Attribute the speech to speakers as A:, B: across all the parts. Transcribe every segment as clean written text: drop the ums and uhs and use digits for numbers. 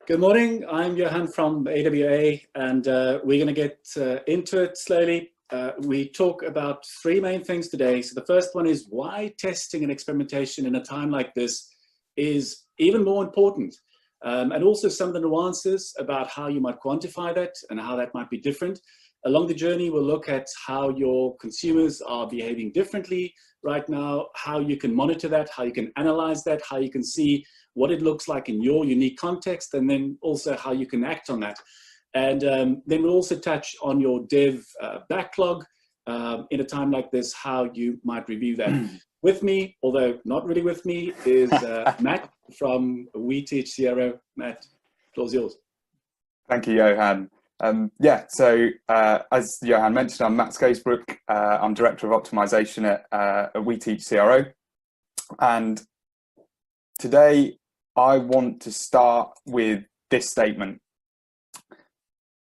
A: Good morning, I'm Johann from AWA, and we're going to get into it slowly. We talk about three main things today. So the first one is why testing and experimentation in a time like this is even more important, and also some of the nuances about how you might quantify that and how that might be different. Along the journey, we'll look at how your consumers are behaving differently right now, how you can monitor that, how you can analyze that, how you can see what it looks like in your unique context, and then also how you can act on that. And then we'll also touch on your dev backlog in a time like this, how you might review that. With me, although not really with me, is Matt from We Teach CRO. Matt, the floor's yours.
B: Thank you, Johann. As Johann mentioned, I'm Matt Scasebrook. I'm Director of Optimization at We Teach CRO. And today I want to start with this statement.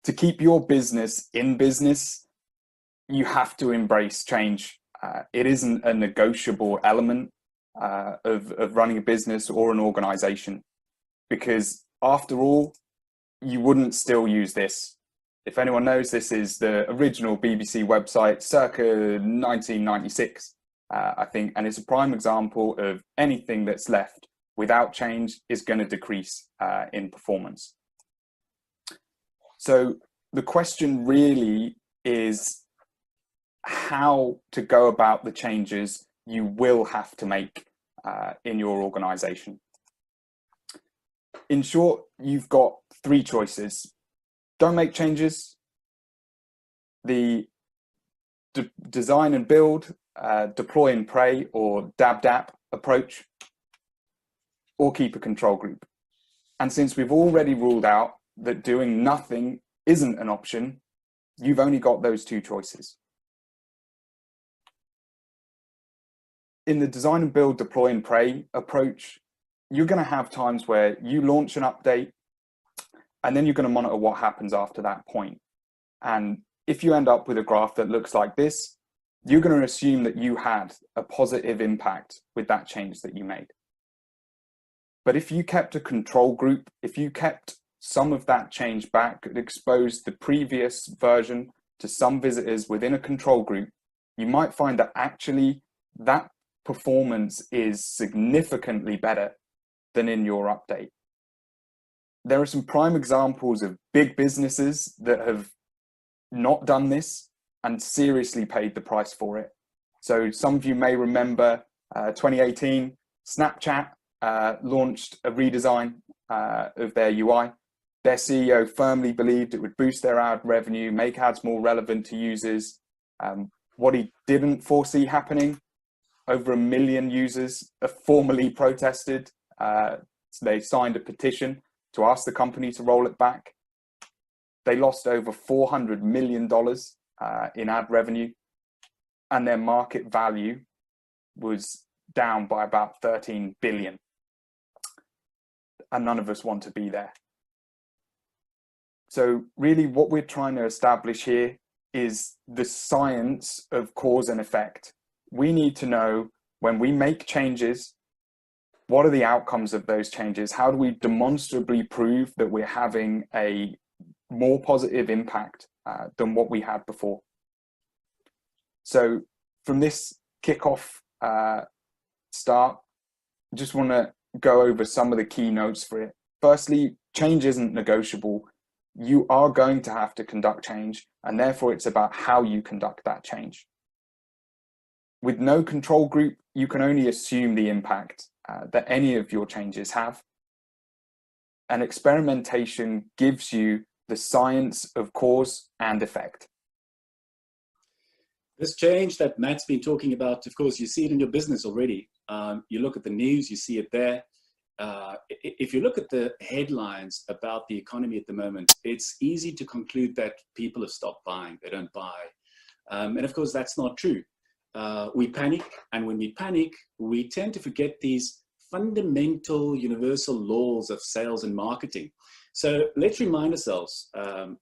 B: To keep your business in business, you have to embrace change. It isn't a negotiable element of running a business or an organization, because after all, you wouldn't still use this. If anyone knows, this is the original BBC website circa 1996, I think, and it's a prime example of anything that's left without change is going to decrease in performance. So the question really is how to go about the changes you will have to make in your organization. In short, you've got three choices. Don't make changes, the design and build, deploy and pray, or DAP approach, or keep a control group. And since we've already ruled out that doing nothing isn't an option, you've only got those two choices. In the design and build, deploy and pray approach, you're going to have times where you launch an update, and then you're going to monitor what happens after that point. And if you end up with a graph that looks like this, you're going to assume that you had a positive impact with that change that you made. But if you kept a control group, if you kept some of that change back, it exposed the previous version to some visitors within a control group, you might find that actually that performance is significantly better than in your update. There are some prime examples of big businesses that have not done this and seriously paid the price for it. So some of you may remember 2018, Snapchat launched a redesign of their UI. Their CEO firmly believed it would boost their ad revenue, make ads more relevant to users. What he didn't foresee happening, over 1 million users have formally protested. So they signed a petition to ask the company to roll it back. They lost over $400 million in ad revenue, and their market value was down by about 13 billion. And none of us want to be there. So really what we're trying to establish here is the science of cause and effect. We need to know when we make changes, what are the outcomes of those changes? How do we demonstrably prove that we're having a more positive impact than what we had before? So from this kickoff start, I just want to go over some of the keynotes for it. Firstly, change isn't negotiable. You are going to have to conduct change, and therefore it's about how you conduct that change. With no control group, you can only assume the impact that any of your changes have. And experimentation gives you the science of cause and effect.
A: This change that Matt's been talking about, of course, you see it in your business already. You look at the news, you see it there. If you look at the headlines about the economy at the moment, it's easy to conclude that people have stopped buying, they don't buy. And of course, that's not true. We panic, and when we panic, we tend to forget these fundamental universal laws of sales and marketing. So let's remind ourselves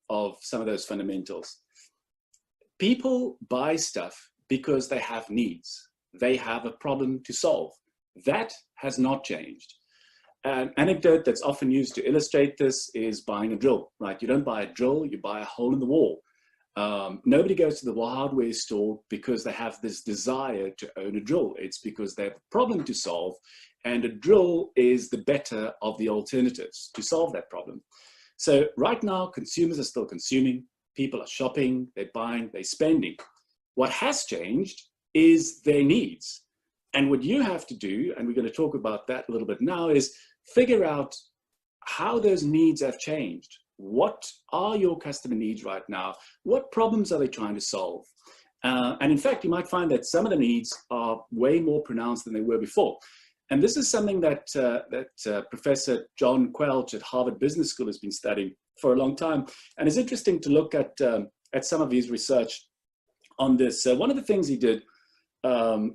A: of some of those fundamentals. People buy stuff because they have needs. They have a problem to solve. That has not changed. an anecdote that's often used to illustrate this is buying a drill, right? You don't buy a drill, you buy a hole in the wall. Nobody goes to the hardware store because they have this desire to own a drill. It's because they have a problem to solve, and a drill is the better of the alternatives to solve that problem. So right now, consumers are still consuming, people are shopping, they're buying, they're spending. What has changed is their needs. And what you have to do, and we're going to talk about that a little bit now, is figure out how those needs have changed. What are your customer needs right now? What problems are they trying to solve? And in fact, you might find that some of the needs are way more pronounced than they were before. And this is something that, Professor John Quelch at Harvard Business School has been studying for a long time. And it's interesting to look at some of his research on this. So one of the things he did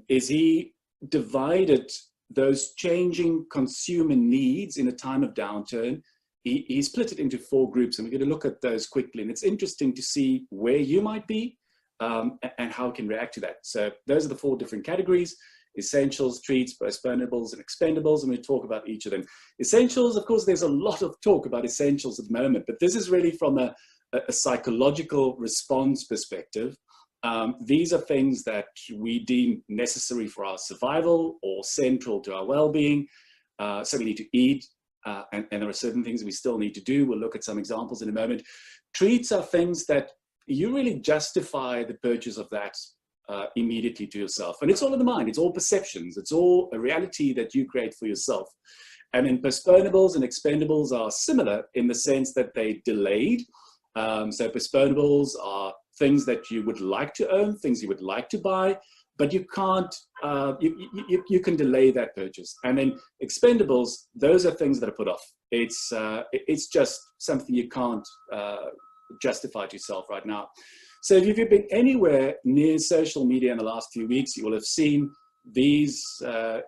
A: is he divided those changing consumer needs in a time of downturn. He split it into 4 groups, and we're going to look at those quickly. And it's interesting to see where you might be and how it can react to that. So those are the 4 different categories: essentials, treats, postponables, and expendables. And we'll talk about each of them. Essentials, of course, there's a lot of talk about essentials at the moment, but this is really from a psychological response perspective. These are things that we deem necessary for our survival or central to our well-being. So we need to eat, and there are certain things we still need to do. We'll look at some examples in a moment. Treats are things that you really justify the purchase of that immediately to yourself. And it's all in the mind. It's all perceptions. It's all a reality that you create for yourself. And then postponables and expendables are similar in the sense that they're delayed. So postponables are things that you would like to own, things you would like to buy, but you can't, you can delay that purchase. And then expendables, those are things that are put off. It's just something you can't justify to yourself right now. So if you've been anywhere near social media in the last few weeks, you will have seen these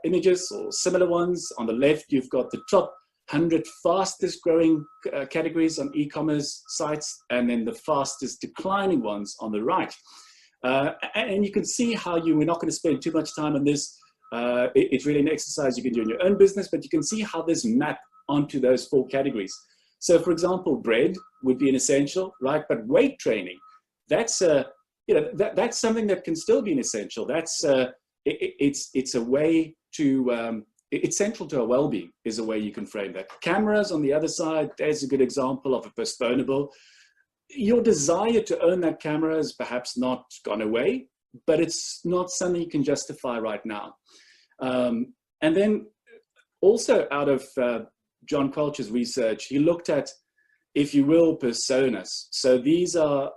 A: images or similar ones. On the left, you've got the top 100 fastest growing categories on e-commerce sites, and then the fastest declining ones on the right. And you can see how we're not going to spend too much time on this. It's really an exercise you can do in your own business, but you can see how this map onto those 4 categories. So for example, bread would be an essential, right? But weight training, that's that's something that can still be an essential. That's it's a way to it's central to our well-being, is a way you can frame that. Cameras on the other side, there's a good example of a postponable. Your desire to own that camera has perhaps not gone away, but it's not something you can justify right now. And then also out of John Quelch's research, he looked at, if you will, personas. So these are,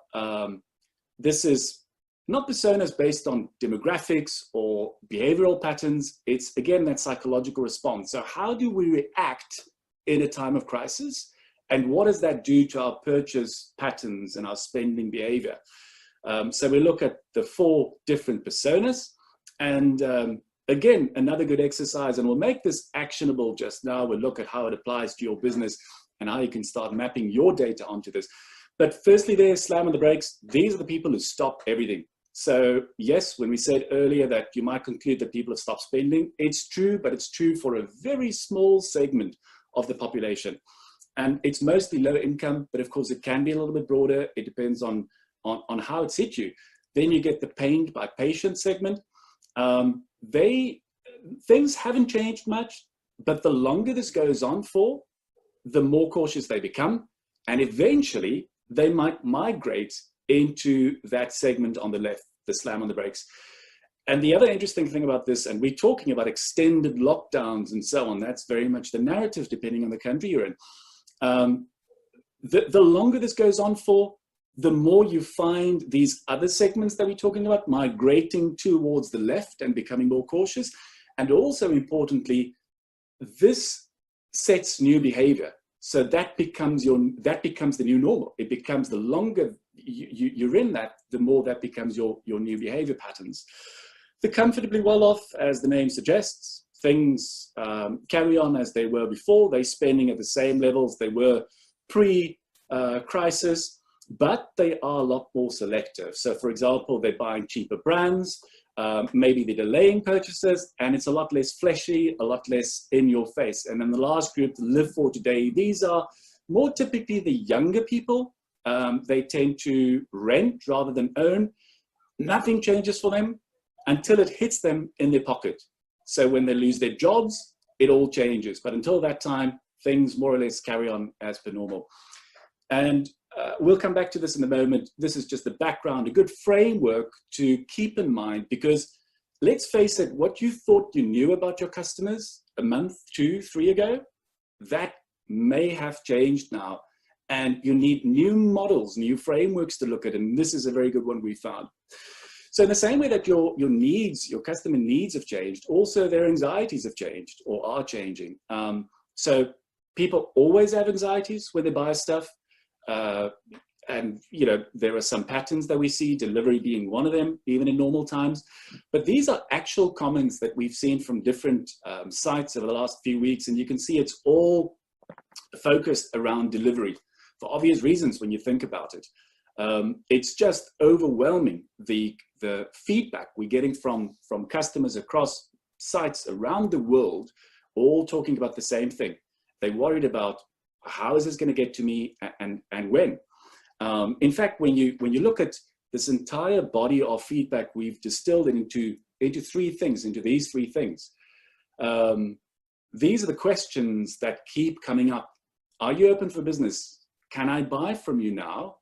A: this is not personas based on demographics or behavioral patterns. It's, again, that psychological response. So how do we react in a time of crisis? And what does that do to our purchase patterns and our spending behavior? So we look at the 4 different personas. And again, another good exercise, and we'll make this actionable just now. We'll look at how it applies to your business and how you can start mapping your data onto this. But firstly, there, slam on the brakes. These are the people who stop everything. So yes, when we said earlier that you might conclude that people have stopped spending, it's true, but it's true for a very small segment of the population. And it's mostly low income, but of course it can be a little bit broader. It depends on how it's hit you. Then you get the pained by patient segment. Things haven't changed much, but the longer this goes on for, the more cautious they become. And eventually they might migrate into that segment on the left, the slam on the brakes. And the other interesting thing about this, and we're talking about extended lockdowns and so on, that's very much the narrative depending on the country you're in. The longer this goes on for, the more you find these other segments that we're talking about migrating towards the left and becoming more cautious. And also importantly, this sets new behavior. So that becomes the new normal. It becomes, the longer you're in that, the more that becomes your new behavior patterns. The comfortably well off, as the name suggests, things carry on as they were before. They're spending at the same levels they were pre-crisis, but they are a lot more selective. So for example, they're buying cheaper brands. maybe they're delaying purchases, and it's a lot less fleshy, a lot less in your face. And then the last group, the live for today, these are more typically the younger people. They tend to rent rather than own. Nothing changes for them until it hits them in their pocket. So when they lose their jobs, it all changes. But until that time, things more or less carry on as per normal. And we'll come back to this in a moment. This is just the background, a good framework to keep in mind, because let's face it, what you thought you knew about your customers a month, 2, 3 ago, that may have changed now. And you need new models, new frameworks to look at. And this is a very good one we found. So in the same way that your needs, your customer needs have changed, also their anxieties have changed or are changing. So people always have anxieties when they buy stuff. And, you know, there are some patterns that we see, delivery being one of them, even in normal times. But these are actual comments that we've seen from different sites over the last few weeks. And you can see it's all focused around delivery for obvious reasons when you think about it. It's just overwhelming, the feedback we're getting from customers across sites around the world, all talking about the same thing. They're worried about how is this going to get to me and when. In fact, when you look at this entire body of feedback, we've distilled it into these three things. These are the questions that keep coming up. Are you open for business? Can I buy from you now?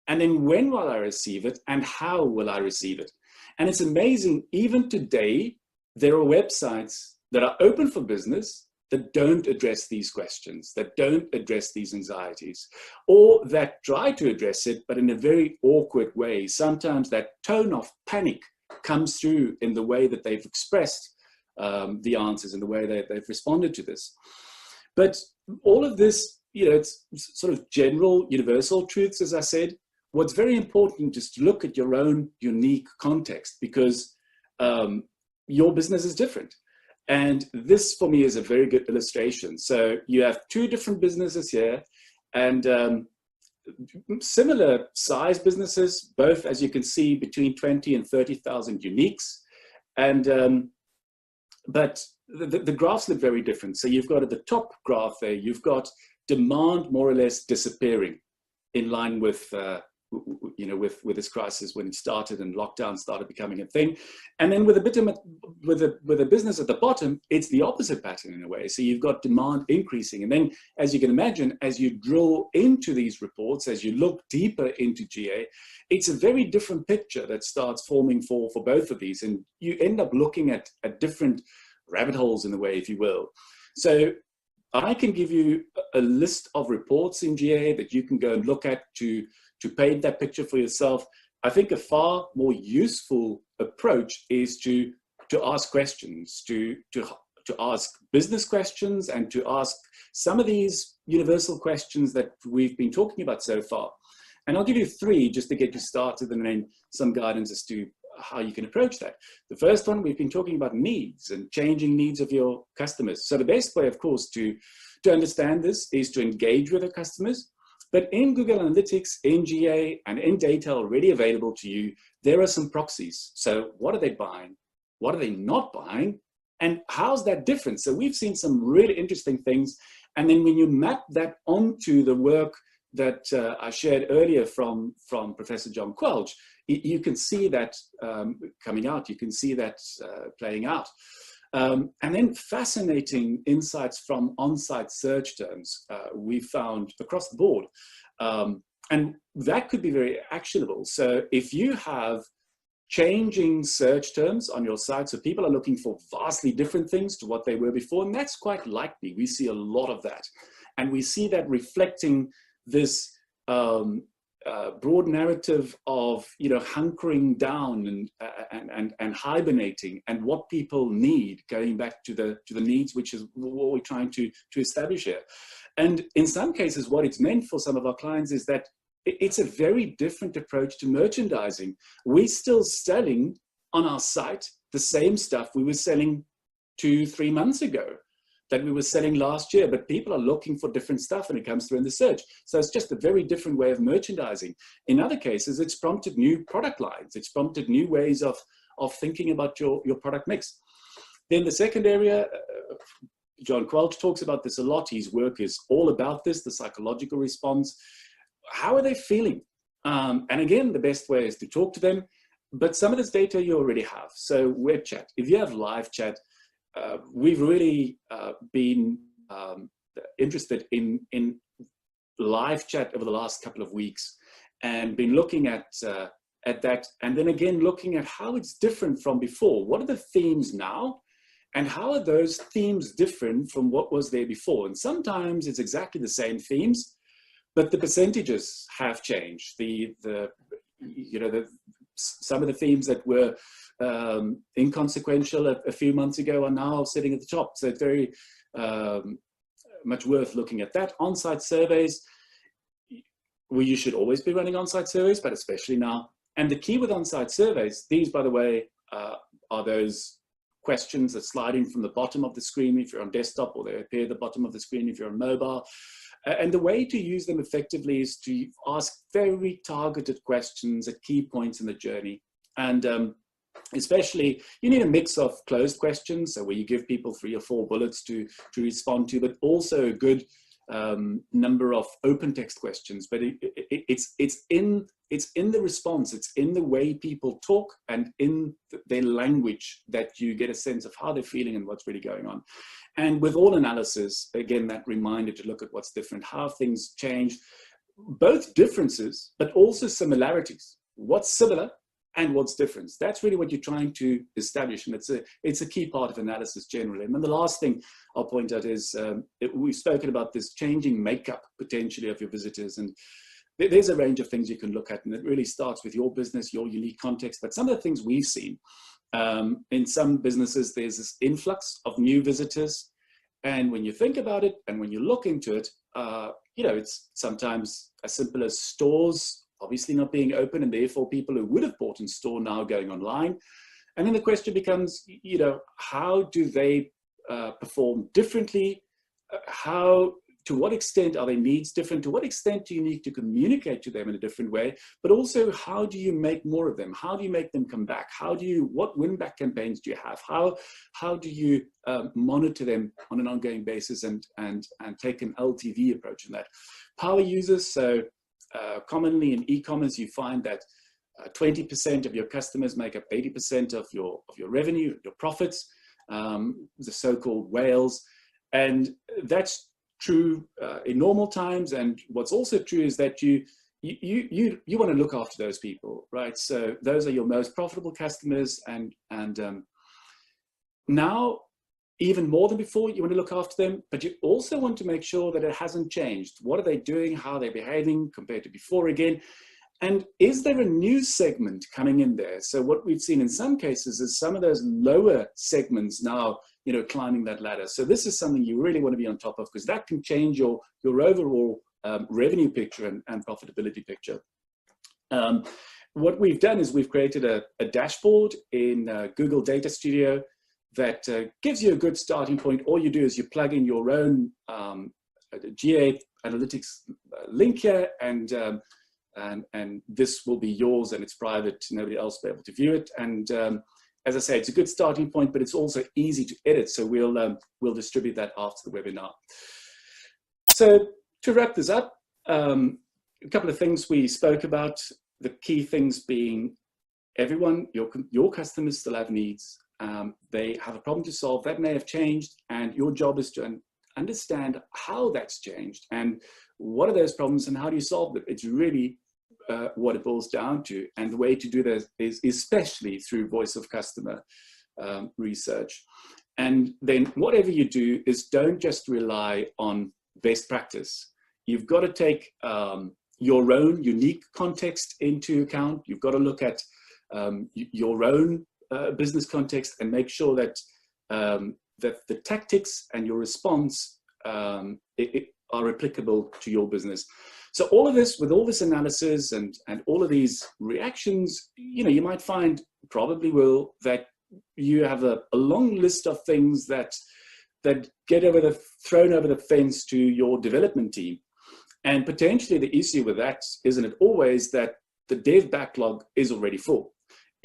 A: And then when will I receive it? And how will I receive it? And it's amazing, even today, there are websites that are open for business that don't address these questions, that don't address these anxieties, or that try to address it, but in a very awkward way. Sometimes that tone of panic comes through in the way that they've expressed the answers and the way that they've responded to this. But all of this, you know, it's sort of general, universal truths, as I said. What's very important is to look at your own unique context, because your business is different. And this, for me, is a very good illustration. So you have two different businesses here, and similar size businesses, both, as you can see, between 20 and 30,000 uniques. And but the graphs look very different. So you've got at the top graph there, you've got demand more or less disappearing in line with you know, with this crisis when it started and lockdown started becoming a thing. And then with a business at the bottom, it's the opposite pattern in a way. So you've got demand increasing. And then, as you can imagine, as you drill into these reports, as you look deeper into GA, it's a very different picture that starts forming for both of these. And you end up looking at different rabbit holes in a way, if you will. So I can give you a list of reports in GA that you can go and look at to paint that picture for yourself. I think a far more useful approach is to ask questions, to ask business questions, and to ask some of these universal questions that we've been talking about so far. And I'll give you three just to get you started, and then some guidance as to how you can approach that. The first one, we've been talking about needs and changing needs of your customers. So the best way, of course, to understand this is to engage with the customers. But in Google Analytics, in GA, and in data already available to you, there are some proxies. So what are they buying? What are they not buying? And how's that different? So we've seen some really interesting things. And then when you map that onto the work that I shared earlier from Professor John Quelch, you can see that coming out. You can see that playing out. And then fascinating insights from on-site search terms we found across the board. And that could be very actionable. So if you have changing search terms on your site, so people are looking for vastly different things to what they were before, and that's quite likely. We see a lot of that. And we see that reflecting this broad narrative of, you know, hunkering down and hibernating, and what people need, going back to the needs, which is what we're trying to establish here. And in some cases, what it's meant for some of our clients is that it's a very different approach to merchandising. We're still selling on our site the same stuff we were selling 2-3 months ago, that we were selling last year, but people are looking for different stuff when it comes through in the search. So it's just a very different way of merchandising. In other cases, it's prompted new product lines. It's prompted new ways of of thinking about your product mix. Then the second area, John Quelch talks about this a lot. His work is all about this, the psychological response. How are they feeling? And again, the best way is to talk to them, but some of this data you already have. So web chat, if you have live chat, we've really been interested in live chat over the last couple of weeks and been looking at that, and then again looking at how it's different from before. What are the themes now, and how are those themes different from what was there before? And sometimes it's exactly the same themes, but the percentages have changed. Some of the themes that were inconsequential a few months ago are now sitting at the top. So it's very much worth looking at that. On-site surveys, you should always be running on-site surveys, but especially now. And the key with on-site surveys, these, by the way, are those questions that slide in from the bottom of the screen if you're on desktop, or they appear at the bottom of the screen if you're on mobile. And the way to use them effectively is to ask very targeted questions at key points in the journey. And especially, you need a mix of closed questions, so where you give people 3 or 4 bullets to respond to, but also a good number of open text questions. But it's in the response, it's in the way people talk and in their language that you get a sense of how they're feeling and what's really going on. And with all analysis, again, that reminder to look at what's different, how things change, both differences, but also similarities. What's similar and what's different? That's really what you're trying to establish, and it's a key part of analysis generally. And then the last thing I'll point out is we've spoken about this changing makeup potentially of your visitors, and there's a range of things you can look at, and it really starts with your business, your unique context. But some of the things we've seen in some businesses, there's this influx of new visitors, and when you think about it and when you look into it, it's sometimes as simple as stores obviously not being open, and therefore people who would have bought in store now going online. And then the question becomes, how do they perform differently? To what extent are their needs different? To what extent do you need to communicate to them in a different way? But also, how do you make more of them? How do you make them come back? What win-back campaigns do you have? How do you monitor them on an ongoing basis and take an LTV approach in that? Power users, so commonly in e-commerce, you find that 20% of your customers make up 80% of your revenue, your profits, the so-called whales. And that's true in normal times. And what's also true is that you want to look after those people, right? So those are your most profitable customers. And now, even more than before, you want to look after them, but you also want to make sure that it hasn't changed. What are they doing? How are they behaving compared to before again? And is there a new segment coming in there? So what we've seen in some cases is some of those lower segments now, climbing that ladder. So this is something you really want to be on top of, because that can change your overall revenue picture and profitability picture. What we've done is we've created a dashboard in Google Data Studio that gives you a good starting point. All you do is you plug in your own GA Analytics link here, and this will be yours, and it's private. Nobody else will be able to view it. And as I say, it's a good starting point, but it's also easy to edit. So we'll distribute that after the webinar. So to wrap this up, a couple of things we spoke about. The key things being everyone, your customers still have needs. They have a problem to solve that may have changed, and your job is to understand how that's changed and what are those problems and how do you solve them. It's really what it boils down to, and the way to do that is especially through voice of customer research. And then whatever you do is don't just rely on best practice. You've got to take your own unique context into account. You've got to look at your own business context and make sure that that the tactics and your response are applicable to your business. So all of this, with all this analysis and all of these reactions, you might find, probably will, that you have a long list of things that get thrown over the fence to your development team. And potentially the issue with that, isn't it always that the dev backlog is already full?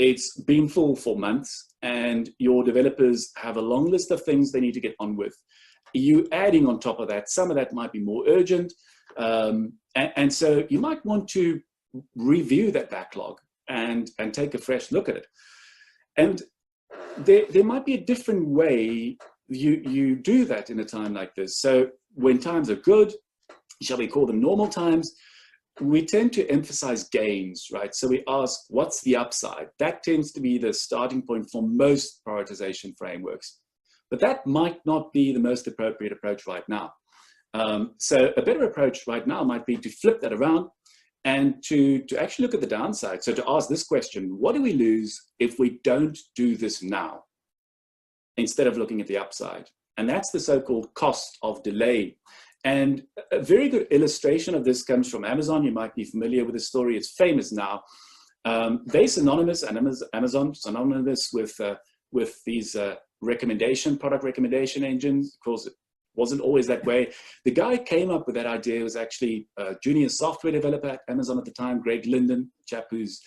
A: it's been full for months and your developers have a long list of things they need to get on with. You adding on top of that, some of that might be more urgent. And so you might want to review that backlog and take a fresh look at it. And there might be a different way you do that in a time like this. So when times are good, shall we call them normal times, we tend to emphasize gains, right? So we ask, what's the upside? That tends to be the starting point for most prioritization frameworks. But that might not be the most appropriate approach right now. So a better approach right now might be to flip that around and to actually look at the downside. So to ask this question, what do we lose if we don't do this now? Instead of looking at the upside. And that's the so-called cost of delay. And a very good illustration of this comes from Amazon. You might be familiar with the story. It's famous now. They're synonymous, Amazon, synonymous with these product recommendation engines. Of course, it wasn't always that way. The guy came up with that idea. It was actually a junior software developer at Amazon at the time, Greg Linden, chap whose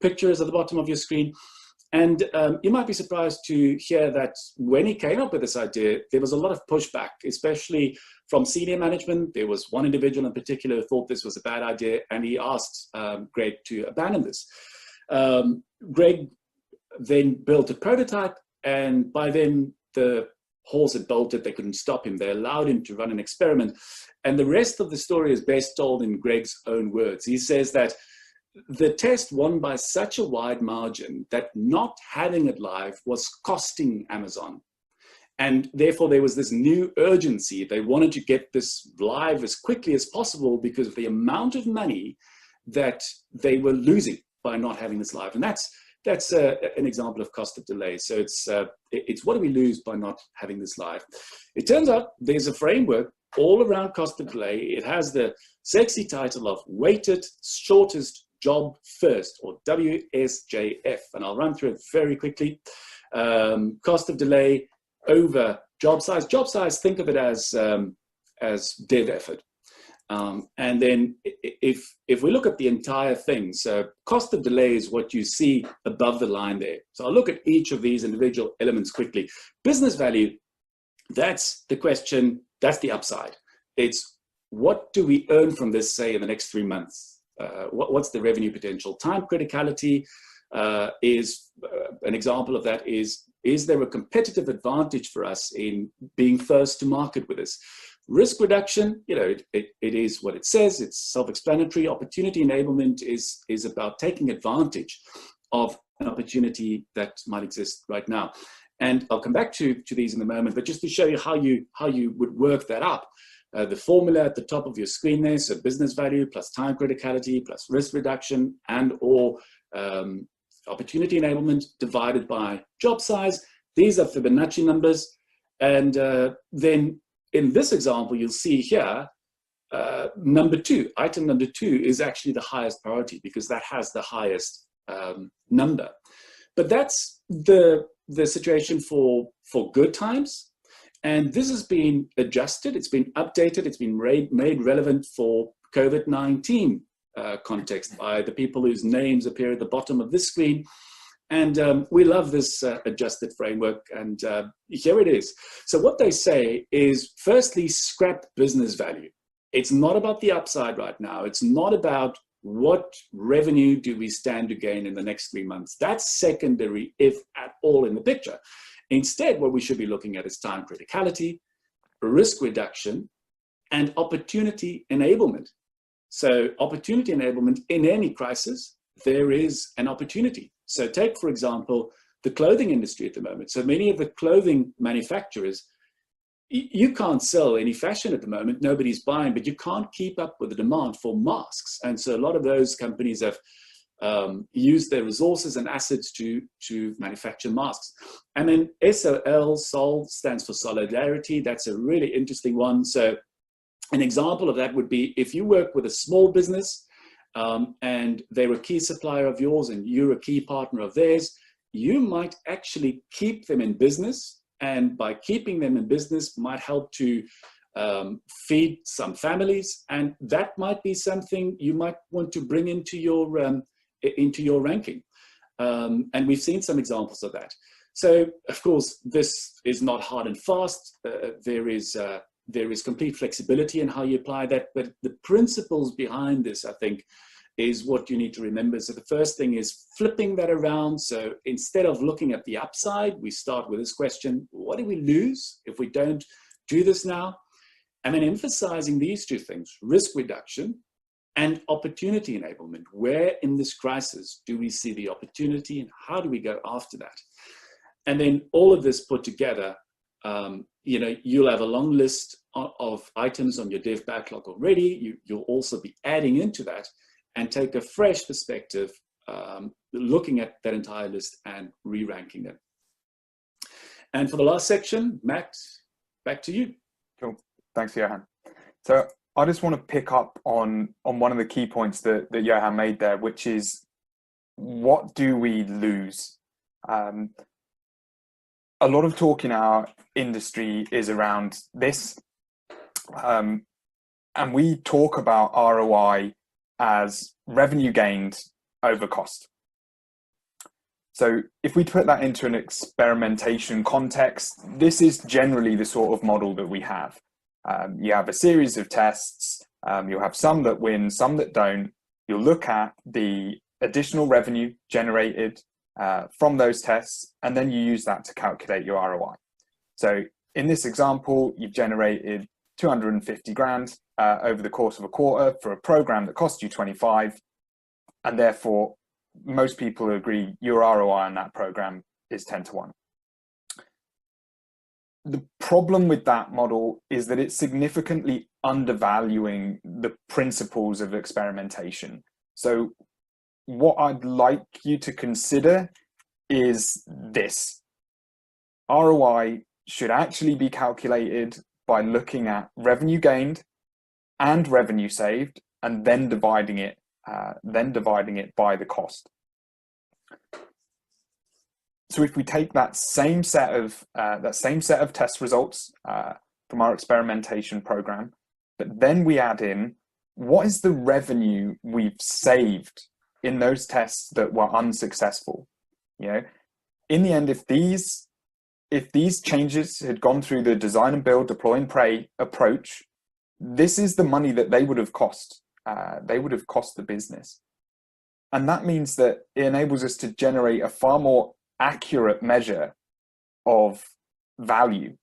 A: picture is at the bottom of your screen. And you might be surprised to hear that when he came up with this idea, there was a lot of pushback, especially from senior management. There was one individual in particular who thought this was a bad idea, and he asked Greg to abandon this. Greg then built a prototype, and by then the horse had bolted. They couldn't stop him. They allowed him to run an experiment. And the rest of the story is best told in Greg's own words. He says that the test won by such a wide margin that not having it live was costing Amazon. And therefore, there was this new urgency. They wanted to get this live as quickly as possible because of the amount of money that they were losing by not having this live. And that's an example of cost of delay. So it's what do we lose by not having this live? It turns out there's a framework all around cost of delay. It has the sexy title of Weighted Shortest Job First, or WSJF, and I'll run through it very quickly. Cost of delay over job size. Job size, think of it as dev effort. And then if we look at the entire thing, so cost of delay is what you see above the line there. So I'll look at each of these individual elements quickly. Business value, that's the question, that's the upside. It's what do we earn from this, say, in the next 3 months? What's the revenue potential? Time criticality is an example of that. Is there a competitive advantage for us in being first to market with this? Risk reduction, it is what it says. It's self-explanatory. Opportunity enablement is about taking advantage of an opportunity that might exist right now. And I'll come back to these in a moment, but just to show you how you would work that up. The formula at the top of your screen there, so business value plus time criticality plus risk reduction and or opportunity enablement divided by job size. These are Fibonacci numbers. And then in this example, you'll see here, item number two is actually the highest priority because that has the highest number. But that's the situation for good times. And this has been adjusted, it's been updated, it's been made relevant for COVID-19 context by the people whose names appear at the bottom of this screen. And we love this adjusted framework, and here it is. So what they say is, firstly, scrap business value. It's not about the upside right now. It's not about what revenue do we stand to gain in the next 3 months. That's secondary, if at all, in the picture. Instead, what we should be looking at is time criticality, risk reduction, and opportunity enablement. So opportunity enablement in any crisis, there is an opportunity. So take, for example, the clothing industry at the moment. So many of the clothing manufacturers, you can't sell any fashion at the moment, nobody's buying, but you can't keep up with the demand for masks. And so a lot of those companies have used their resources and assets to manufacture masks. And then SOL stands for solidarity. That's a really interesting one. So an example of that would be if you work with a small business and they're a key supplier of yours and you're a key partner of theirs, you might actually keep them in business. And by keeping them in business might help to feed some families. And that might be something you might want to bring into your ranking. And we've seen some examples of that. So, of course, this is not hard and fast. There is complete flexibility in how you apply that, but the principles behind this, I think, is what you need to remember. So the first thing is flipping that around. So instead of looking at the upside, we start with this question: what do we lose if we don't do this now? And then emphasizing these two things: risk reduction and opportunity enablement. Where in this crisis do we see the opportunity, and how do we go after that? And then all of this put together, you'll have a long list of items on your dev backlog already. You'll also be adding into that and take a fresh perspective, looking at that entire list and re-ranking them. And for the last section, Matt, back to you.
B: Cool. Thanks, Johann. So I just want to pick up on one of the key points that Johann made there, which is, what do we lose? A lot of talk in our industry is around this, and we talk about ROI as revenue gained over cost. So if we put that into an experimentation context, this is generally the sort of model that we have. You have a series of tests, you'll have some that win, some that don't. You'll look at the additional revenue generated from those tests, and then you use that to calculate your ROI. So in this example, you've generated 250 grand over the course of a quarter for a program that cost you 25, and therefore most people agree your ROI on that program is 10 to 1. The problem with that model is that it's significantly undervaluing the principles of experimentation. So what I'd like you to consider is this: ROI should actually be calculated by looking at revenue gained and revenue saved, and then dividing it by the cost. So if we take that same set of test results from our experimentation program, but then we add in what is the revenue we've saved in those tests that were unsuccessful. In the end, if these changes had gone through the design and build, deploy and pray approach, this is the money that they would have cost. They would have cost the business. And that means that it enables us to generate a far more accurate measure of value,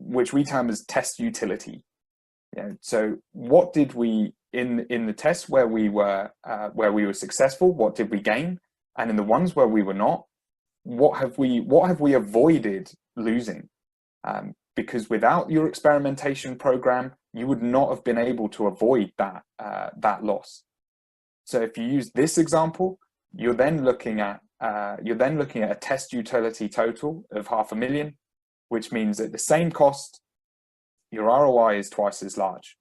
B: which we term as test utility. So what did we, in the tests where we were successful, what did we gain? And in the ones where we were not, what have we avoided losing? Because without your experimentation program, you would not have been able to avoid that loss. So if you use this example, you're then looking at a test utility total of 500,000, which means at the same cost, your ROI is twice as large.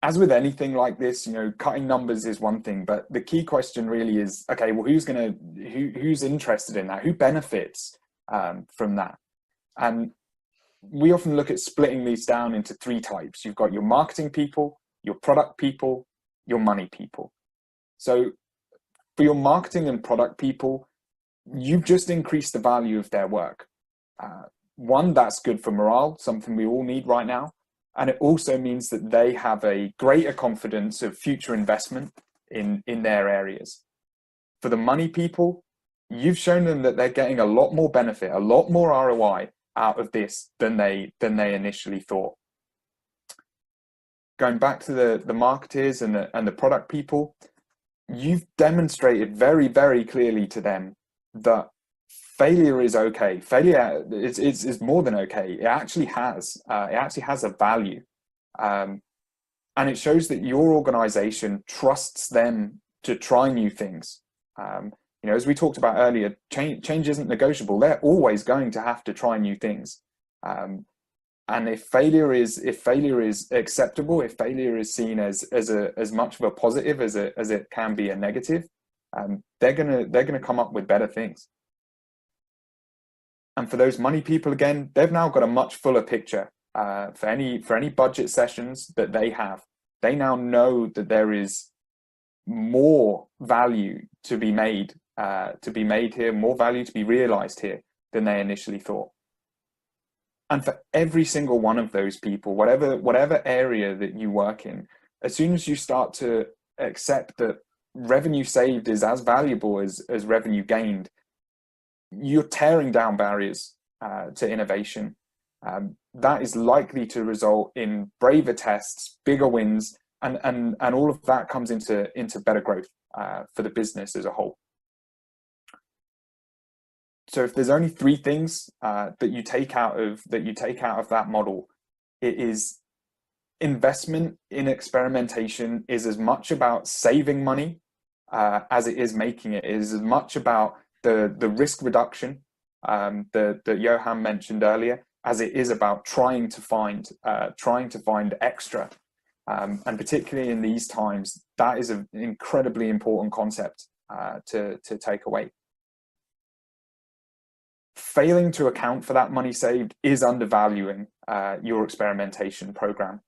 B: As with anything like this, cutting numbers is one thing, but the key question really is, okay, well, who's interested in that? Who benefits from that? And we often look at splitting these down into 3 types. You've got your marketing people, your product people, your money people. So for your marketing and product people, you've just increased the value of their work. One, that's good for morale, something we all need right now. And it also means that they have a greater confidence of future investment in their areas. For the money people, you've shown them that they're getting a lot more benefit, a lot more ROI out of this than they initially thought. Going back to the marketers and the product people, you've demonstrated very, very clearly to them that failure is okay. Failure is more than okay. It actually has a value, and it shows that your organization trusts them to try new things. As we talked about earlier, change isn't negotiable. They're always going to have to try new things. And if failure is acceptable, if failure is seen as much of a positive as it can be a negative, they're gonna come up with better things. And for those money people, again, they've now got a much fuller picture. For any budget sessions that they have, they now know that there is more value to be made here, more value to be realized here than they initially thought. And for every single one of those people, whatever area that you work in, as soon as you start to accept that revenue saved is as valuable as revenue gained, you're tearing down barriers to innovation. That is likely to result in braver tests, bigger wins, and all of that comes into better growth for the business as a whole. So if there's only three things that you take out of that model, it is investment in experimentation is as much about saving money as it is making it. It is as much about the risk reduction that Johann mentioned earlier, as it is about trying to find extra. And particularly in these times, that is an incredibly important concept to take away. Failing to account for that money saved is undervaluing your experimentation program.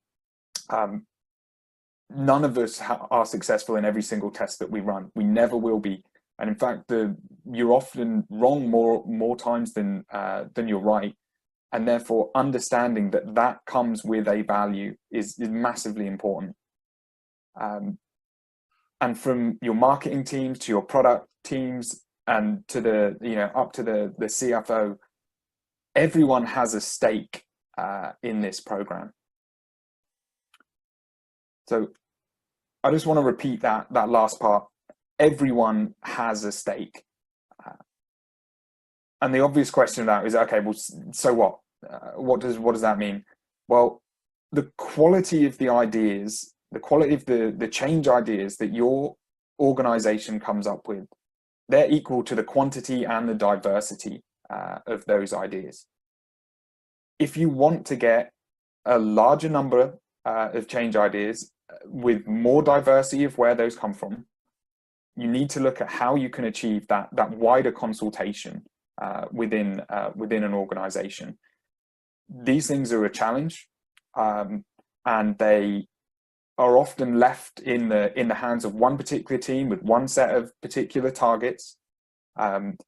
B: None of us are successful in every single test that we run. We never will be. And in fact, you're often wrong more times than you're right. And therefore, understanding that comes with a value is massively important. And from your marketing teams to your product teams and to up to the CFO, everyone has a stake in this program. So I just want to repeat that last part. Everyone has a stake. And the obvious question of that is, okay, well, so what? What does that mean? Well, the quality of the ideas, the quality of the change ideas that your organization comes up with, they're equal to the quantity and the diversity of those ideas. If you want to get a larger number of change ideas with more diversity of where those come from, you need to look at how you can achieve that wider consultation within an organization. These things are a challenge, and they are often left in the hands of one particular team with one set of particular targets, and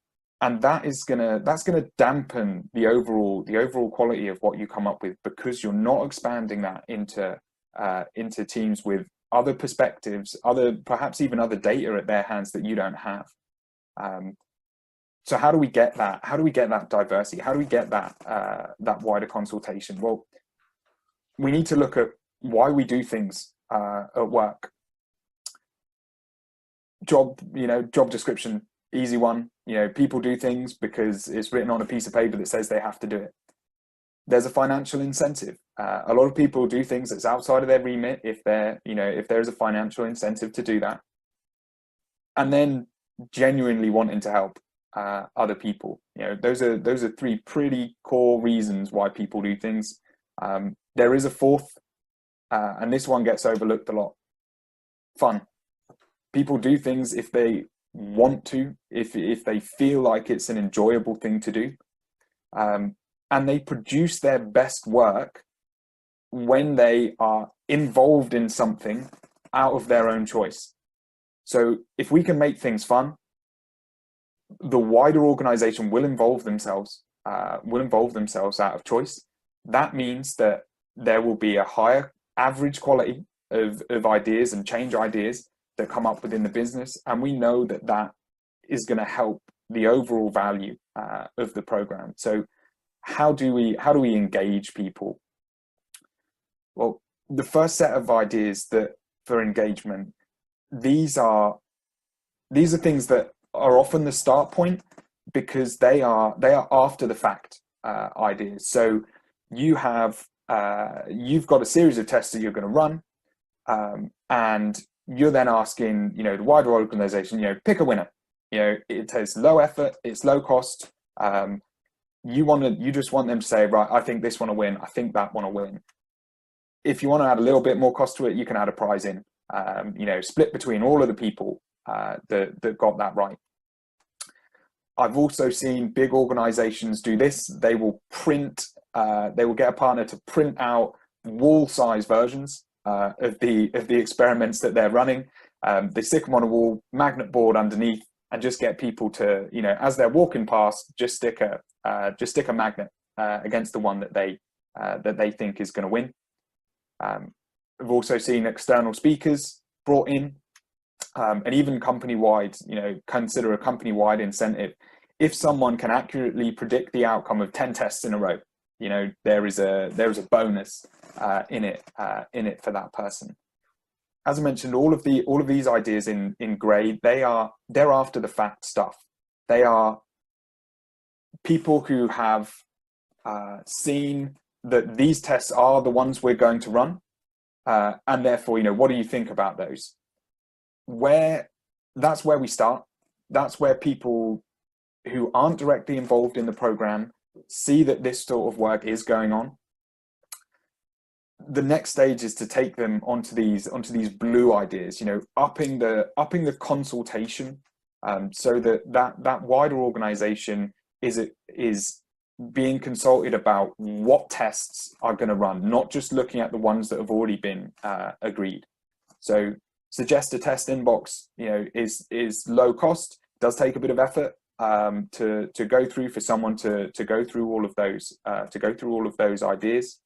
B: that's gonna dampen the overall quality of what you come up with, because you're not expanding that into teams with other perspectives, perhaps even other data at their hands that you don't have. So how do we get that? How do we get that diversity? How do we get that wider consultation? Well, we need to look at why we do things at work. Job description, easy one. People do things because it's written on a piece of paper that says they have to do it. There's a financial incentive. A lot of people do things that's outside of their remit if there's a financial incentive to do that. And then genuinely wanting to help other people. Those are three pretty core reasons why people do things. There is a fourth, and this one gets overlooked a lot. Fun. People do things if they want to, if they feel like it's an enjoyable thing to do. And they produce their best work when they are involved in something out of their own choice. So if we can make things fun, the wider organization will involve themselves out of choice. That means that there will be a higher average quality of ideas and change ideas that come up within the business. And we know that is going to help the overall value of the program. So how do we engage people? Well, the first set of ideas that for engagement, these are things that are often the start point, because they are after the fact ideas. So you've got a series of tests that you're going to run, and you're then asking the wider organization, pick a winner. It takes low effort, it's low cost. You just want them to say, right, I think this one will win, I think that one will win. If you want to add a little bit more cost to it, you can add a prize in, split between all of the people that got that right. I've also seen big organizations do this. They will get a partner to print out wall size versions of the experiments that they're running. They stick them on a wall, magnet board underneath, and just get people to, you know, as they're walking past, just stick a magnet against the one that they think is going to win. We've also seen external speakers brought in, and even company-wide, you know, consider a company-wide incentive. If someone can accurately predict the outcome of 10 tests in a row, you know, there is a bonus in it for that person. As I mentioned, all of these ideas in grey, they're after the fact stuff. They are people who have seen that these tests are the ones we're going to run, and therefore, you know, what do you think about those? That's where we start. That's where people who aren't directly involved in the program see that this sort of work is going on. The next stage is to take them onto these blue ideas, you know, upping the consultation, so that wider organization is being consulted about what tests are going to run, not just looking at the ones that have already been agreed. So suggest a test inbox, you know, is low cost, does take a bit of effort to go through, for someone to go through all of those ideas.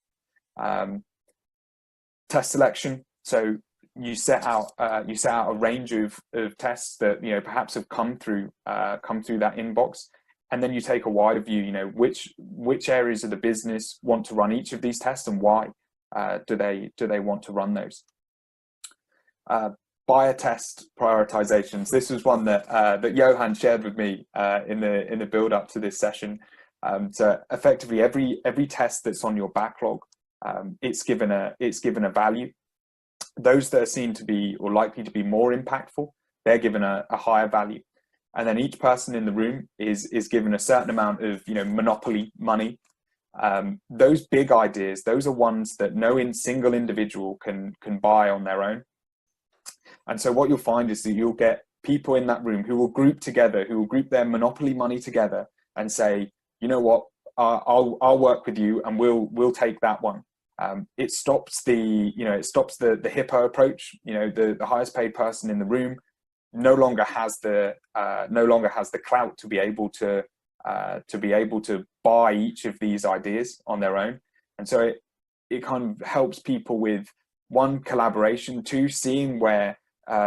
B: Test selection. So you set out a range of tests that, you know, perhaps have come through that inbox, and then you take a wider view. You know, which areas of the business want to run each of these tests, and why do they want to run those? Buyer test prioritizations. This was one that Johann shared with me in the build up to this session. So effectively, every test that's on your backlog, it's given a value. Those that are seen to be or likely to be more impactful, they're given a higher value. And then each person in the room is given a certain amount of, you know, monopoly money. Those big ideas, those are ones that no single individual can buy on their own. And so what you'll find is that you'll get people in that room who will group together, who will group their monopoly money together and say, you know what, I'll work with you, and we'll take that one. It stops the hippo approach. You know, the highest paid person in the room no longer has the clout to be able to buy each of these ideas on their own. And so it kind of helps people with, one, collaboration, two, seeing where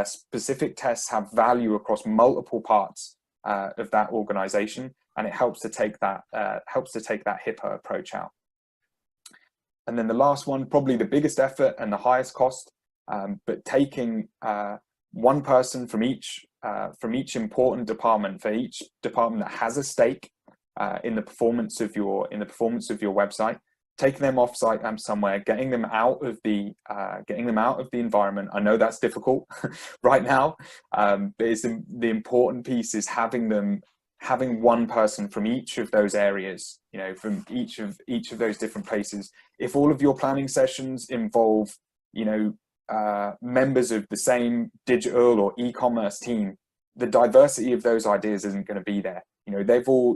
B: specific tests have value across multiple parts of that organization, and it helps to take that hippo approach out. And then the last one, probably the biggest effort and the highest cost, but taking one person from each important department, for each department that has a stake in the performance of your website, taking them off site somewhere, getting them out of the environment. I know that's difficult right now, but the important piece is having one person from each of those areas, you know, from each of those different places. If all of your planning sessions involve, you know, members of the same digital or e-commerce team, the diversity of those ideas isn't going to be there. You know,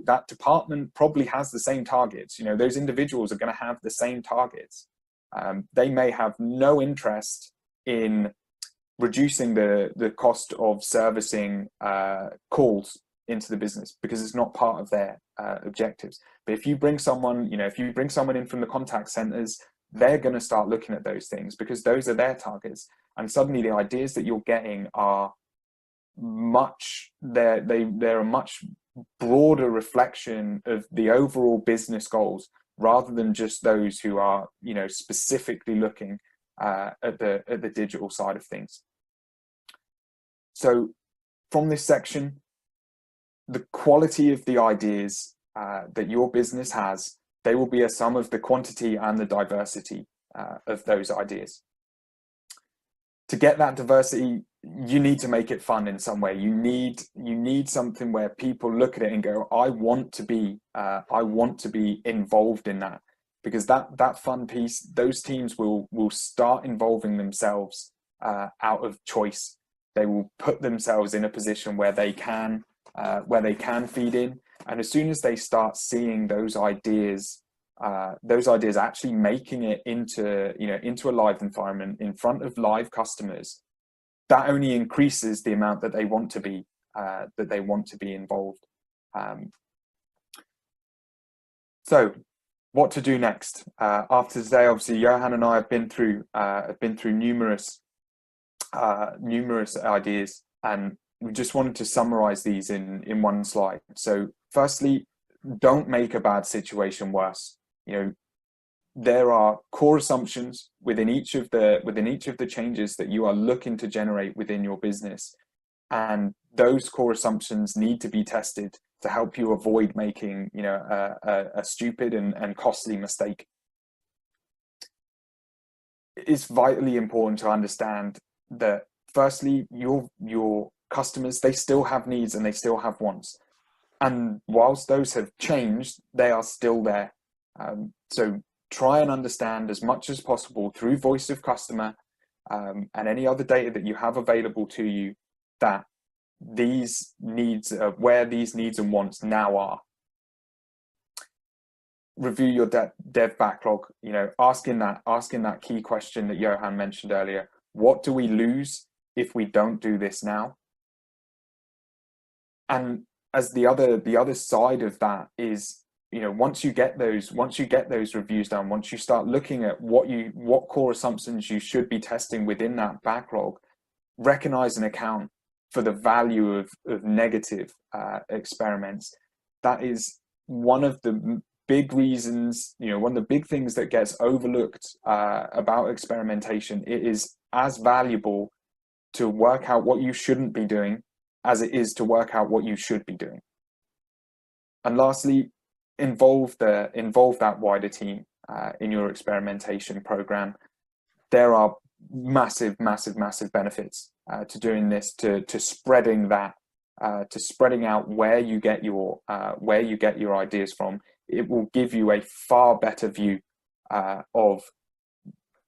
B: that department probably has the same targets. You know, those individuals are going to have the same targets. They may have no interest in reducing the cost of servicing calls into the business, because it's not part of their objectives. But if you bring someone in from the contact centers, they're going to start looking at those things, because those are their targets. And suddenly the ideas that you're getting are they're a much broader reflection of the overall business goals, rather than just those who are, you know, specifically looking at the digital side of things. So from this section, the quality of the ideas that your business has, they will be a sum of the quantity and the diversity of those ideas. To get that diversity, you need to make it fun in some way. You need something where people look at it and go, I want to be involved in that, because that fun piece, those teams will start involving themselves out of choice. They will put themselves in a position where they can feed in, and as soon as they start seeing those ideas actually making it into, into a live environment in front of live customers, that only increases the amount that they want to be involved. So what to do next? After today, obviously, Johann and I have been through numerous ideas, and we just wanted to summarize these in one slide. So firstly, don't make a bad situation worse. There are core assumptions within each of the changes that you are looking to generate within your business, and those core assumptions need to be tested to help you avoid making a stupid and costly mistake. It's vitally important to understand that firstly, your customers, they still have needs and they still have wants, and whilst those have changed, they are still there. So try and understand as much as possible through voice of customer and any other data that you have available to you, that these needs, where these needs and wants now are. Review your dev backlog, asking that key question that Johann mentioned earlier. What do we lose if we don't do this now? And as the other side of that is, once you get those reviews done, once you start looking at what core assumptions you should be testing within that backlog, recognize and account for the value of negative experiments. That is one of the big reasons, one of the big things that gets overlooked about experimentation. It is as valuable to work out what you shouldn't be doing as it is to work out what you should be doing. And lastly, involve that wider team in your experimentation program. There are massive benefits to doing this, to spreading out where you get your ideas from. It will give you a far better view of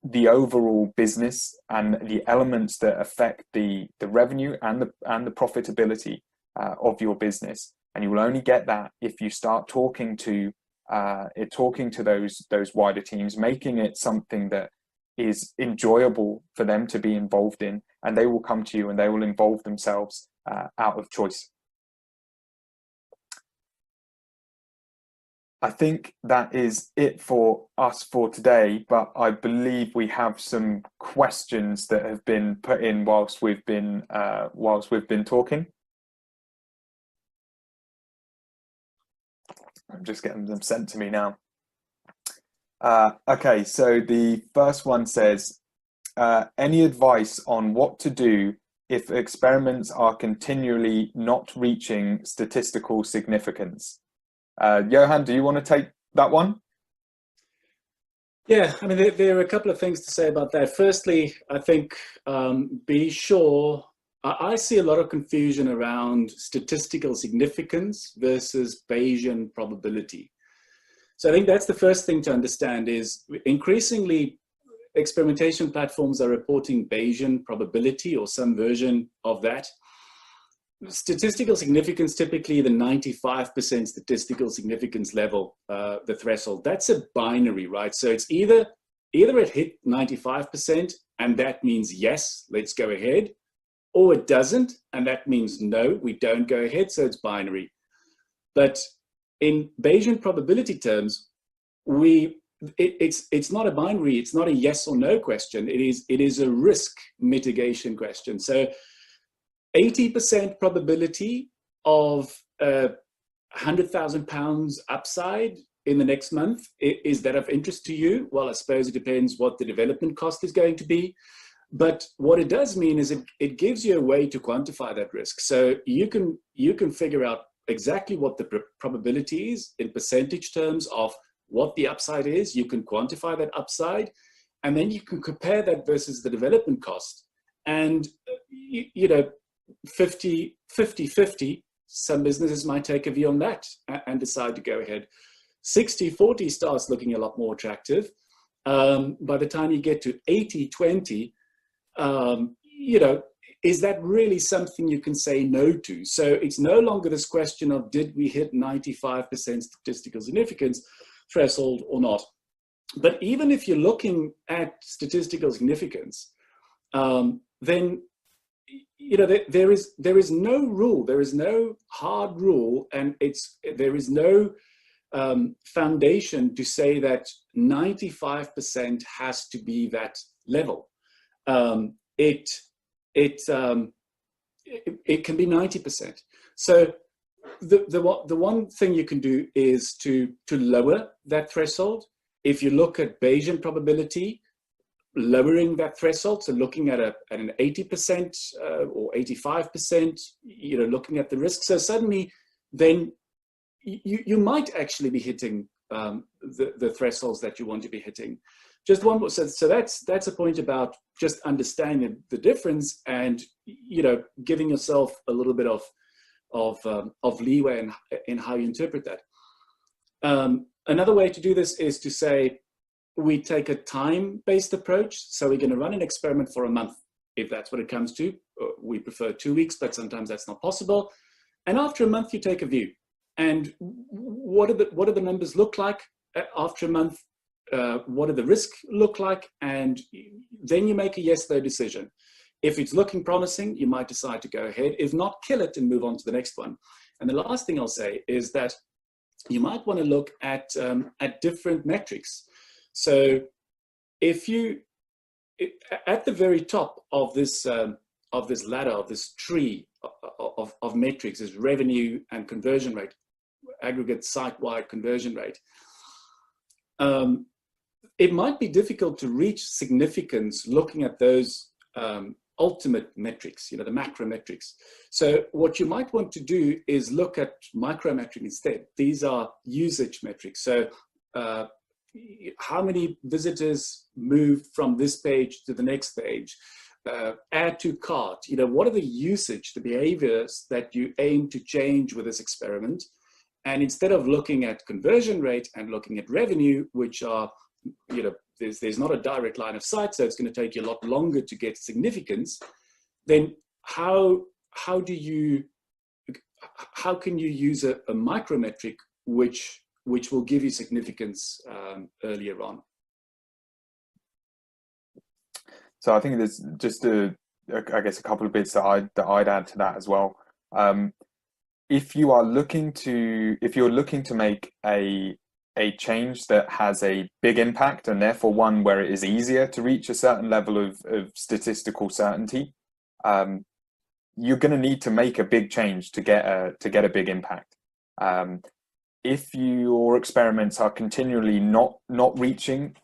B: the overall business and the elements that affect the revenue and the profitability of your business. And you will only get that if you start talking to those wider teams, making it something that is enjoyable for them to be involved in, and they will come to you and they will involve themselves out of choice. I think that is it for us for today, but I believe we have some questions that have been put in whilst we've been talking. I'm just getting them sent to me now. Okay, so the first one says, any advice on what to do if experiments are continually not reaching statistical significance? Johann, do you want to take that one?
A: Yeah, I mean, there are a couple of things to say about that. Firstly, I think be sure, I see a lot of confusion around statistical significance versus Bayesian probability. So I think that's the first thing to understand is increasingly experimentation platforms are reporting Bayesian probability or some version of that. Statistical significance, typically the 95% statistical significance level, the threshold, that's a binary, right? So it's either it hit 95% and that means yes, let's go ahead, or it doesn't and that means no, we don't go ahead, so it's binary. But in Bayesian probability terms, it's not a binary, it's not a yes or no question, it is a risk mitigation question. So 80% probability of £100,000 upside in the next month, is that of interest to you? Well, I suppose it depends what the development cost is going to be. But what it does mean is it gives you a way to quantify that risk. So you can figure out exactly what the probability is in percentage terms of what the upside is. You can quantify that upside, and then you can compare that versus the development cost. And, 50-50, some businesses might take a view on that and decide to go ahead. 60-40 starts looking a lot more attractive. By the time you get to 80-20, is that really something you can say no to? So it's no longer this question of, did we hit 95% statistical significance? threshold or not. But even if you're looking at statistical significance, then there is no rule, there is no hard rule, and there is no foundation to say that 95% has to be that level. It can be 90%. So the one thing you can do is to lower that threshold. If you look at Bayesian probability, lowering that threshold, so looking at an 80% or 85%, looking at the risk. So suddenly, then you might actually be hitting the thresholds that you want to be hitting. Just one more. So that's a point about just understanding the difference and giving yourself a little bit of leeway in how you interpret that. Another way to do this is to say we take a time-based approach. So we're going to run an experiment for a month, if that's what it comes to. We prefer 2 weeks, but sometimes that's not possible. And after a month, you take a view. And what do the numbers look like after a month? What do the risks look like? And then you make a yes/no decision. If it's looking promising, you might decide to go ahead. If not, kill it and move on to the next one. And the last thing I'll say is that you might want to look at different metrics. So if at the very top of this ladder, of this tree of metrics, is revenue and conversion rate, aggregate site-wide conversion rate. It might be difficult to reach significance looking at those ultimate metrics, the macro metrics. So what you might want to do is look at micrometric instead. These are usage metrics. So how many visitors move from this page to the next page? Add to cart. What are the usage, the behaviors that you aim to change with this experiment? And instead of looking at conversion rate and looking at revenue, which are, there's not a direct line of sight, so it's going to take you a lot longer to get significance, then how can you use a micrometric which will give you significance earlier on?
B: So I think there's just a couple of bits that I'd add to that as well. If you're looking to make a change that has a big impact, and therefore one where it is easier to reach a certain level of statistical certainty, you're going to need to make a big change to get a big impact. If your experiments are continually not reaching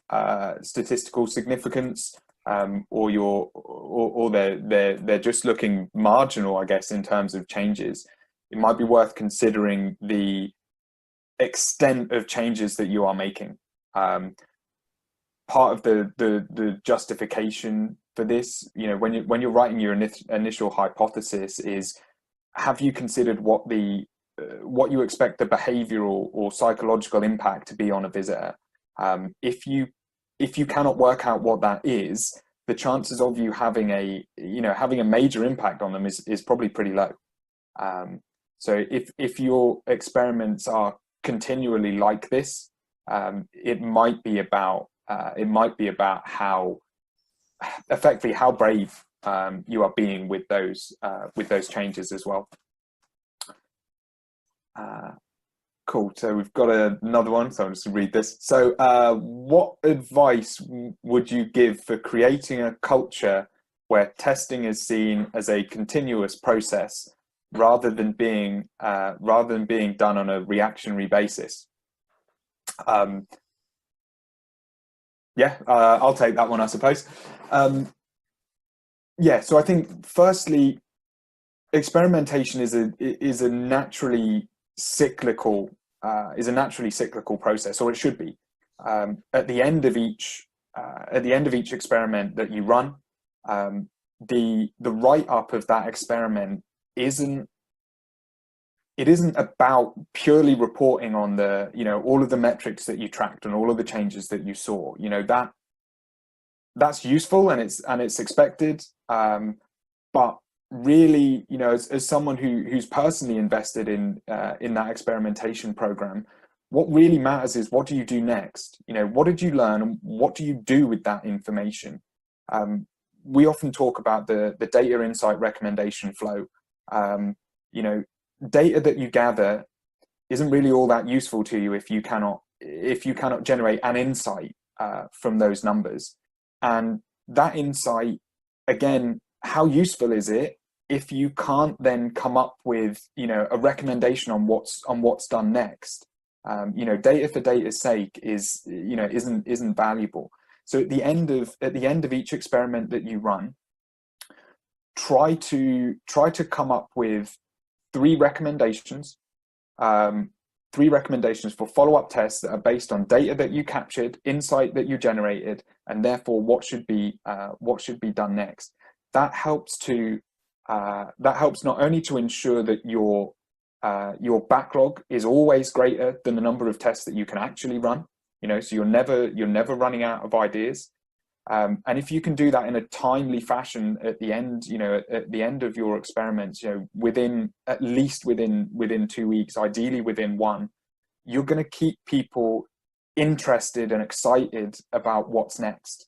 B: statistical significance, or they're just looking marginal, I guess, in terms of changes, it might be worth considering the extent of changes that you are making. Part of the justification for this, when you're writing your initial hypothesis, is have you considered what you expect the behavioral or psychological impact to be on a visitor? If you cannot work out what that is, the chances of you having a major impact on them is probably pretty low. So if your experiments are continually like this, it might be about how effectively how brave you are being with those changes as well. Cool. So we've got another one. So I'm just going to read this. So what advice would you give for creating a culture where testing is seen as a continuous process rather than being done on a reactionary basis? I'll take that one, I suppose. So I think firstly, experimentation is a naturally cyclical process, or it should be. At the end of each experiment that you run, the write-up of that experiment isn't about purely reporting on the all of the metrics that you tracked and all of the changes that you saw. That's useful and it's expected, but really, as someone who's personally invested in that experimentation program, What really matters is, what do you do next? You know, what did you learn and what do you do with that information? We often talk about the data insight recommendation flow. You know, data that you gather isn't really all that useful to you if you cannot generate an insight from those numbers. And that insight, again, how useful is it if you can't then come up with, you know, a recommendation on what's done next? You know, data for data's sake is, you know, isn't valuable. So at the end of each experiment that you run, try to come up with three recommendations for follow-up tests that are based on data that you captured, insight that you generated, and therefore what should be done next. That helps not only to ensure that your backlog is always greater than the number of tests that you can actually run, you know, so you're never running out of ideas. And if you can do that in a timely fashion at the end, you know, at the end of your experiments, you know, at least within 2 weeks, ideally within one, you're going to keep people interested and excited about what's next.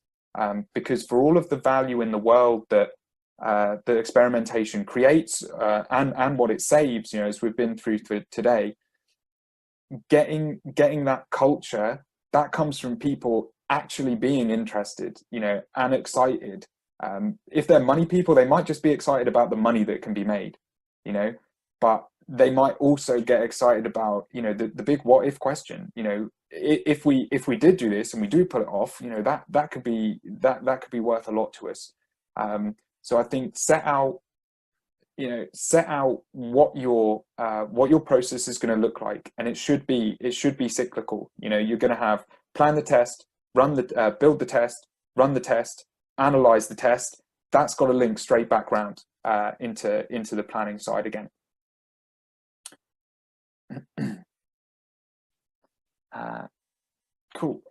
B: Because for all of the value in the world that experimentation creates and what it saves, you know, as we've been through today, getting that culture that comes from people actually being interested, you know, and excited. If they're money people, they might just be excited about the money that can be made, you know, but they might also get excited about, you know, the big what if question. You know, if we did do this and we do pull it off, you know, that could be worth a lot to us. So I think set out what your process is going to look like, and it should be cyclical. You know, you're going to have plan the test, build the test, run the test, analyze the test. That's got to link straight back round into the planning side again. Cool.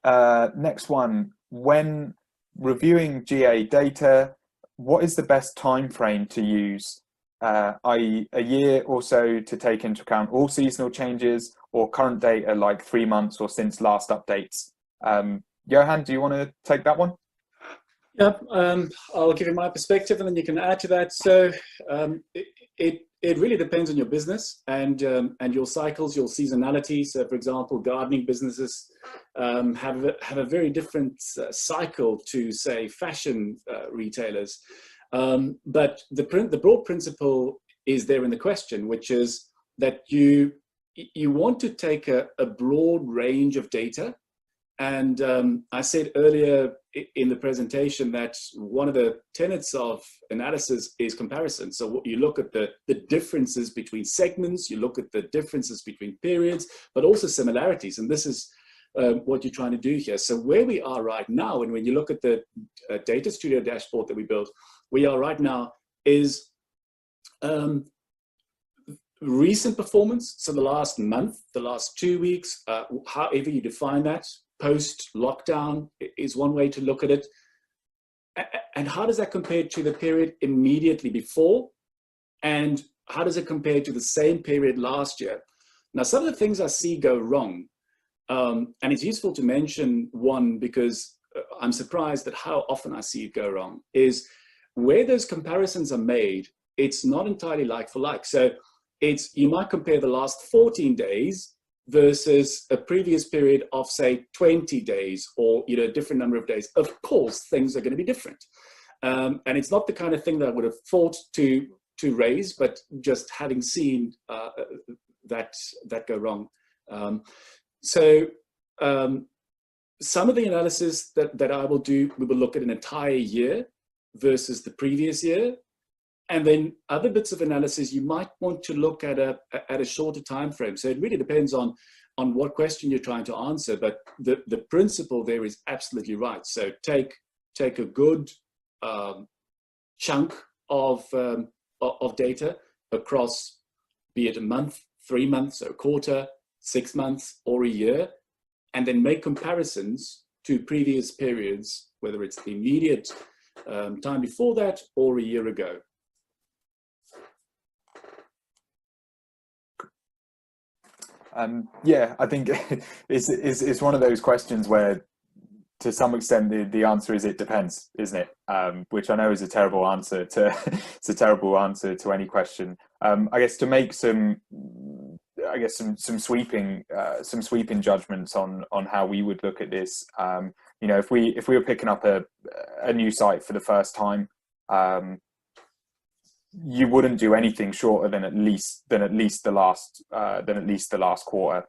B: Next one. When reviewing GA data, what is the best time frame to use? I.e. a year or so to take into account all seasonal changes, or current data like 3 months or since last updates? Johann, do you want to take that one?
A: Yeah, I'll give you my perspective and then you can add to that. So it really depends on your business and your cycles, your seasonality. So for example, gardening businesses have a very different cycle to, say, fashion retailers. But the broad principle is there in the question, which is that you want to take a broad range of data. And I said earlier in the presentation that one of the tenets of analysis is comparison. So you look at the differences between segments, you look at the differences between periods, but also similarities. And this is what you're trying to do here. So where we are right now, and when you look at the Data Studio dashboard that we built, we are right now is recent performance. So the last month, the last 2 weeks, however you define that, post-lockdown is one way to look at it. And how does that compare to the period immediately before? And how does it compare to the same period last year? Now, some of the things I see go wrong, and it's useful to mention one because I'm surprised at how often I see it go wrong, is where those comparisons are made, it's not entirely like for like. So you might compare the last 14 days versus a previous period of, say, 20 days, or, you know, a different number of days. Of course, things are going to be different. And it's not the kind of thing that I would have thought to raise, but just having seen that go wrong. Some of the analysis that I will do, we will look at an entire year versus the previous year. And then other bits of analysis you might want to look at a shorter time frame. So it really depends on what question you're trying to answer. But the principle there is absolutely right. So take a good chunk of data across, be it a month, 3 months, or a quarter, 6 months, or a year, and then make comparisons to previous periods, whether it's the immediate time before that or a year ago.
B: Yeah, I think it's one of those questions where, to some extent, the answer is it depends, isn't it? Which I know is a terrible answer to it's a terrible answer to any question. I guess to make some sweeping judgments on how we would look at this. If we were picking up a new site for the first time, you wouldn't do anything shorter than at least the last quarter.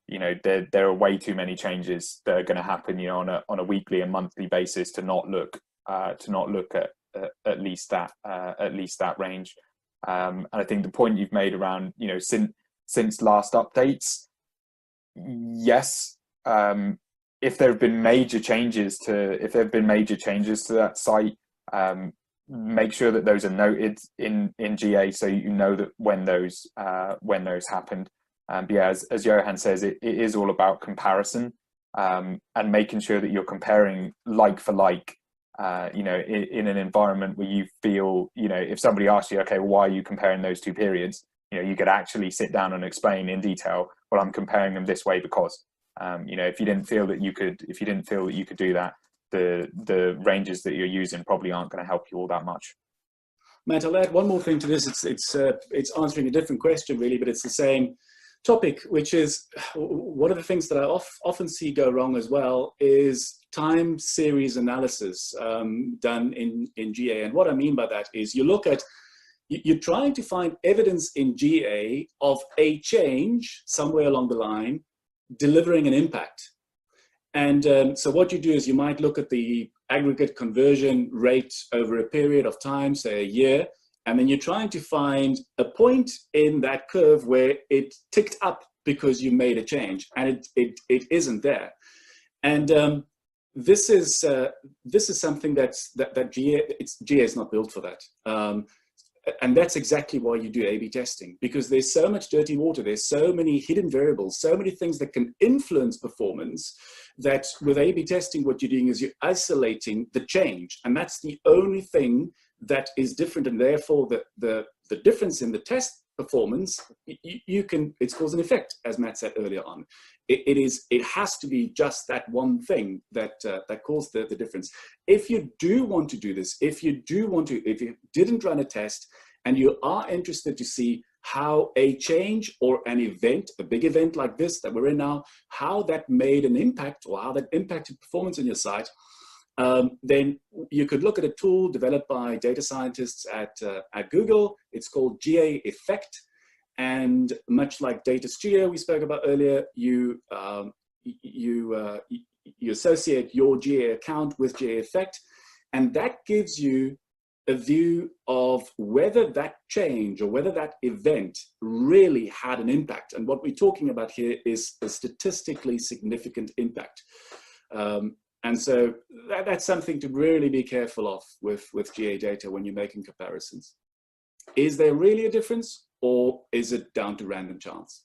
B: There are way too many changes that are going to happen, on a weekly and monthly basis to not look at least that range. And I think the point you've made around, since last updates, yes, if there have been major changes to that site, make sure that those are noted in GA so you know that when those happened. But yeah, as Johann says, it is all about comparison, and making sure that you're comparing like for like. In an environment where you feel, if somebody asks you, okay, well, why are you comparing those two periods? You could actually sit down and explain in detail, well, I'm comparing them this way because, if you didn't feel that you could do that, the ranges that you're using probably aren't going to help you all that much.
A: Matt, I'll add one more thing to this. It's answering a different question really, but it's the same topic, which is one of the things that I often see go wrong as well is time series analysis done in GA. And what I mean by that is you're trying to find evidence in GA of a change somewhere along the line delivering an impact. And so what you do is you might look at the aggregate conversion rate over a period of time, say a year, and then you're trying to find a point in that curve where it ticked up because you made a change, and it isn't there. And this is something that GA is not built for that. And that's exactly why you do A/B testing, because there's so much dirty water, there's so many hidden variables, so many things that can influence performance, that with A/B testing, what you're doing is you're isolating the change, and that's the only thing that is different. And therefore the difference in the test performance, it's cause and effect, as Matt said earlier on. It has to be just that one thing that caused the difference. If you do want to do this, if you didn't run a test and you are interested to see how a change or an event, a big event like this that we're in now, how that made an impact or how that impacted performance on your site, then you could look at a tool developed by data scientists at Google. It's called GA Effect. And much like Data Studio we spoke about earlier, you associate your GA account with GA Effect, and that gives you a view of whether that change or whether that event really had an impact. And what we're talking about here is a statistically significant impact. And so that's something to really be careful of with GA data when you're making comparisons. Is there really a difference, or is it down to random chance?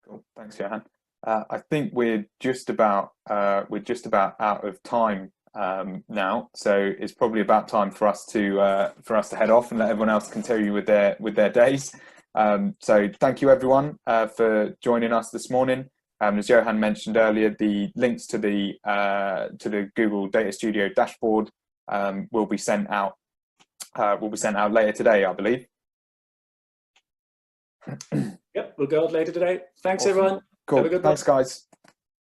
B: Cool. Thanks, Johann. I think we're just about out of time now, so it's probably about time for us to head off and let everyone else continue with their days. So thank you everyone for joining us this morning. As Johann mentioned earlier, the links to the Google Data Studio dashboard will be sent out later today, I believe.
A: Yep, we'll go out later today. Thanks,
B: awesome.
A: Everyone.
B: Cool. Thanks, guys.